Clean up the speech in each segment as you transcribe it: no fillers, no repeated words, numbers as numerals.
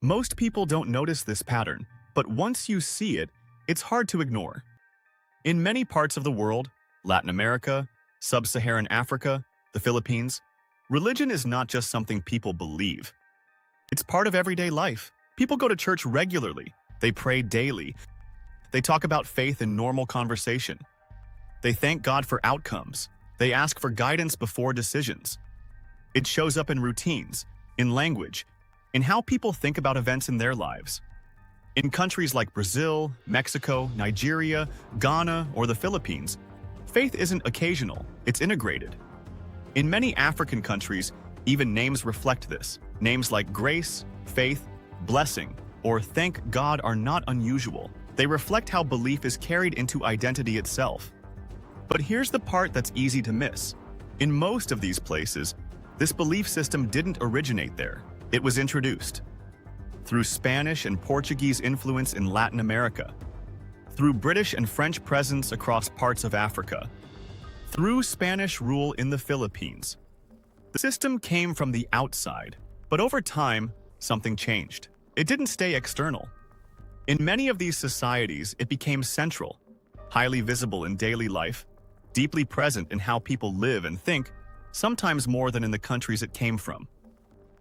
Most people don't notice this pattern, but once you see it, it's hard to ignore. In many parts of the world, Latin America, Sub-Saharan Africa, the Philippines, religion is not just something people believe. It's part of everyday life. People go to church regularly. They pray daily. They talk about faith in normal conversation. They thank God for outcomes. They ask for guidance before decisions. It shows up in routines, in language, in how people think about events in their lives. In countries like Brazil, Mexico, Nigeria, Ghana, or the Philippines, faith isn't occasional, it's integrated. In many African countries, even names reflect this. Names like grace, faith, blessing, or thank God are not unusual. They reflect how belief is carried into identity itself. But here's the part that's easy to miss. In most of these places, this belief system didn't originate there. It was introduced through Spanish and Portuguese influence in Latin America, through British and French presence across parts of Africa, through Spanish rule in the Philippines. The system came from the outside, but over time, something changed. It didn't stay external. In many of these societies, it became central, highly visible in daily life, deeply present in how people live and think, sometimes more than in the countries it came from.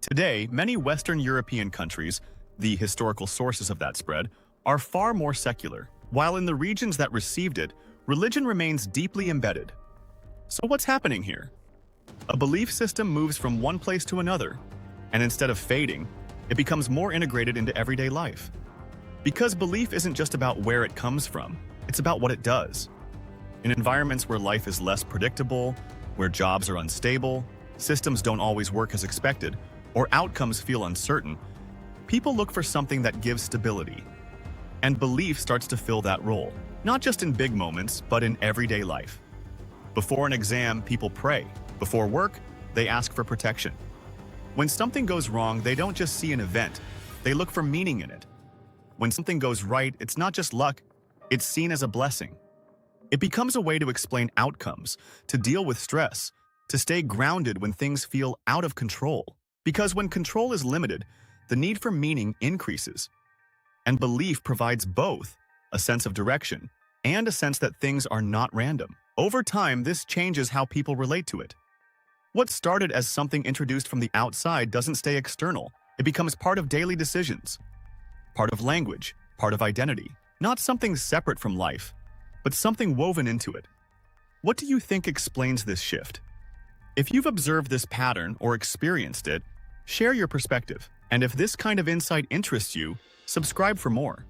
Today, many Western European countries, the historical sources of that spread, are far more secular, while in the regions that received it, religion remains deeply embedded. So what's happening here? A belief system moves from one place to another, and instead of fading, it becomes more integrated into everyday life. Because belief isn't just about where it comes from, it's about what it does. In environments where life is less predictable, where jobs are unstable, systems don't always work as expected, or outcomes feel uncertain, people look for something that gives stability. And belief starts to fill that role, not just in big moments, but in everyday life. Before an exam, people pray. Before work, they ask for protection. When something goes wrong, they don't just see an event, they look for meaning in it. When something goes right, it's not just luck, it's seen as a blessing. It becomes a way to explain outcomes, to deal with stress, to stay grounded when things feel out of control. Because when control is limited, the need for meaning increases. And belief provides both, a sense of direction and a sense that things are not random. Over time, this changes how people relate to it. What started as something introduced from the outside doesn't stay external. It becomes part of daily decisions, part of language, part of identity. Not something separate from life, but something woven into it. What do you think explains this shift? If you've observed this pattern or experienced it, share your perspective. And if this kind of insight interests you, subscribe for more.